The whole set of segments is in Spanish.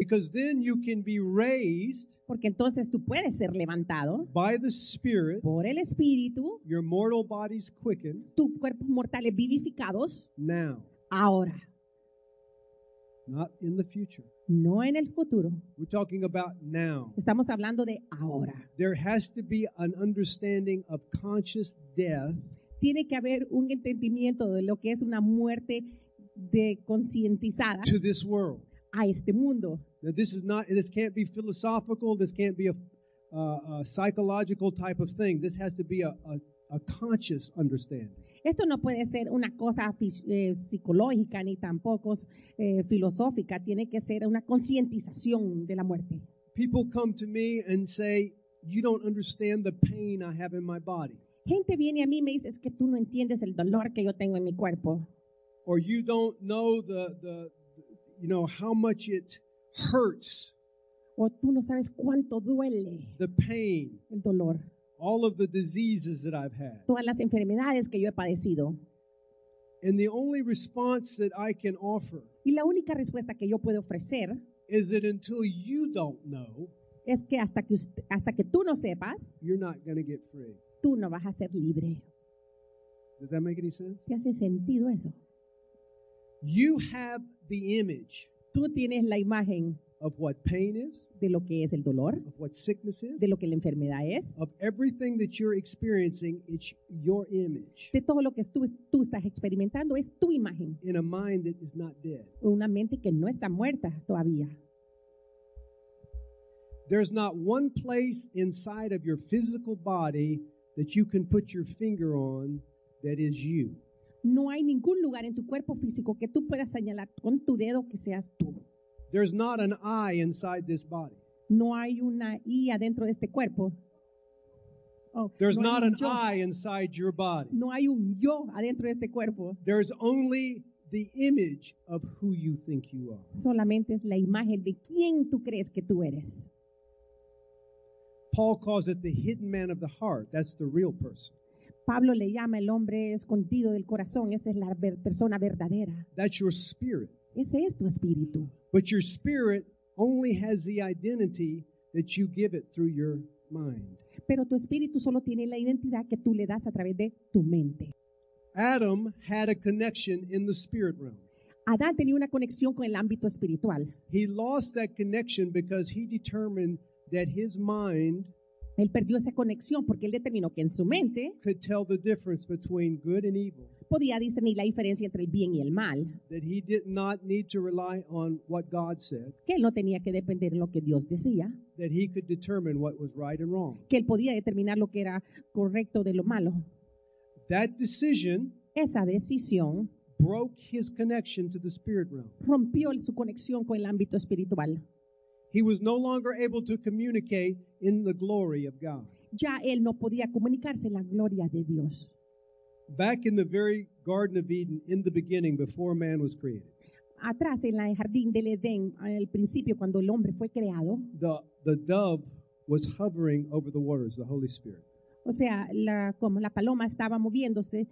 Because then you can be raised Porque entonces tú puedes ser levantado by the Spirit, por el Espíritu, your mortal bodies quickened tus cuerpos mortales vivificados now, ahora, not in the future. no en el futuro. We're talking about now. Estamos hablando de ahora. There has to be an understanding of conscious death Tiene que haber un entendimiento de lo que es una muerte de concientizada to this world. a este mundo. Now, this can't be philosophical. This can't be a psychological type of thing. This has to be a conscious understanding. Esto no puede ser una cosa psicológica ni tampoco filosófica. Tiene que ser una concientización de la muerte. People come to me and say, you don't understand the pain I have in my body. Gente viene a mí y me dice, es que tú no entiendes el dolor que yo tengo en mi cuerpo. Or you don't know how much it hurts, O tú no sabes cuánto duele the pain, el dolor. all of the diseases that I've had. Todas las enfermedades que yo he padecido. And the only response that I can offer Y la única respuesta que yo puedo ofrecer is that until you don't know, es que hasta que tú no sepas, you're not going to get free. tú no vas a ser libre. Does that make any sense? ¿Te hace sentido eso? You have the image Tú tienes la imagen of what pain is, de lo que es el dolor, of what sickness is, de lo que la enfermedad es, of everything that you're experiencing. It's your image de todo lo que tú estás experimentando, es tu imagen. in a mind that is not dead. Una mente que no está muerta todavía. There's not one place inside of your physical body that you can put your finger on that is you. No hay ningún lugar en tu cuerpo físico que tú puedas señalar con tu dedo que seas tú. There's not an I inside this body. No hay una I adentro de este cuerpo. Oh, There's no hay not un an yo. I inside your body. No hay un yo adentro de este cuerpo. There's only the image of who you think you are. Solamente es la imagen de quién tú crees que tú eres. Paul calls it the hidden man of the heart. That's the real person. Pablo le llama el hombre escondido del corazón. Esa es la persona verdadera. That's your spirit. Ese es tu espíritu. But your spirit only has the identity that you give it through your mind. Pero tu espíritu solo tiene la identidad que tú le das a través de tu mente. Adam had a connection in the spirit realm. Adán tenía una conexión con el ámbito espiritual. He lost that connection because he determined that his mind Él perdió esa conexión porque él determinó que en su mente could tell the difference between good and evil, podía discernir la diferencia entre el bien y el mal, that he did not need to rely on what God said, que él no tenía que depender de lo que Dios decía, that he could determine what was right and wrong. que él podía determinar lo que era correcto de lo malo. That decision Esa decisión broke his connection to the spirit realm. rompió su conexión con el ámbito espiritual. He was no longer able to communicate in the glory of God. Ya él no podía comunicarse en la gloria de Dios. Back in the very Garden of Eden, in the beginning, before man was created, Atrás en el jardín del Edén, al principio cuando el hombre fue creado, the dove was hovering over the waters, the Holy Spirit. o sea, como la paloma estaba moviéndose,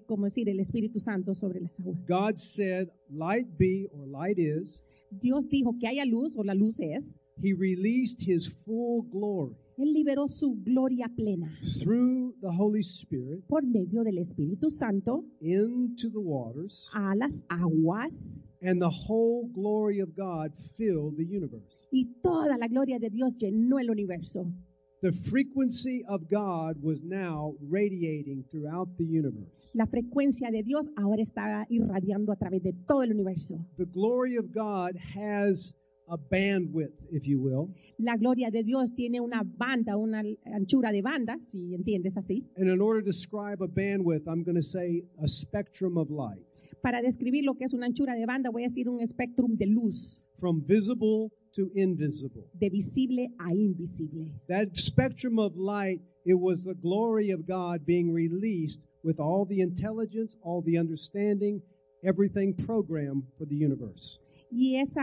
como decir, el Espíritu Santo sobre las aguas. God said, light be, or light is. Dios dijo que haya luz, o la luz es. He released his full glory Él liberó su gloria plena through the Holy Spirit por medio del Espíritu Santo into the waters, a las aguas, and the whole glory of God filled the universe. y toda la gloria de Dios llenó el universo. The frequency of God was now radiating throughout the universe. La frecuencia de Dios ahora está irradiando a través de todo el universo. The glory of God has a bandwidth, if you will. La gloria de Dios tiene una banda, una anchura de banda, si entiendes así. And in order to describe a bandwidth, I'm going to say a spectrum of light. Para describir lo que es una anchura de banda, voy a decir un espectrum de luz, From visible to invisible. de visible a invisible. That spectrum of light, it was the glory of God being released with all the intelligence, all the understanding, everything programmed for the universe. Y ese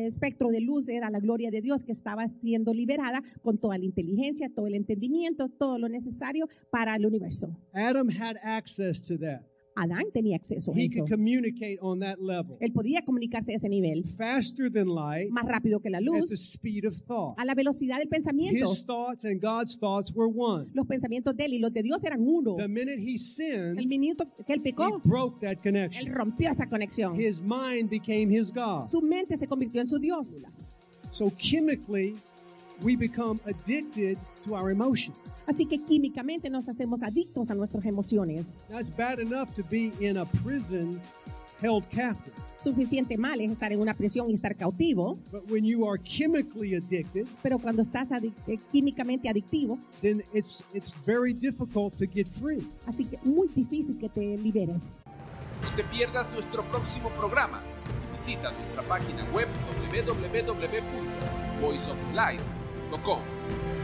espectro de luz era la gloria de Dios que estaba siendo liberada con toda la inteligencia, todo el entendimiento, todo lo necesario para el universo. Adam had access to that. Adán tenía acceso a He eso. could communicate on that level. Él podía comunicarse a ese nivel, Faster than light, más rápido que la at the luz, speed of thought. a la velocidad del pensamiento. His thoughts and God's thoughts were one. Los pensamientos de él y los de Dios eran uno. The minute he El sinned, minuto que él he pecó, broke that él connection. rompió esa conexión. His mind became his God. Su mente se convirtió en su Dios. So chemically, we become addicted to our emotions. Así que químicamente nos hacemos adictos a nuestras emociones. Now, it's bad enough to be in a prison held captive. Suficiente mal es estar en una prisión y estar cautivo, But when you are chemically addicted, pero cuando estás químicamente adictivo, then it's very difficult to get free. así que muy difícil que te liberes. No te pierdas nuestro próximo programa. Visita nuestra página web www.voiceoflife.com.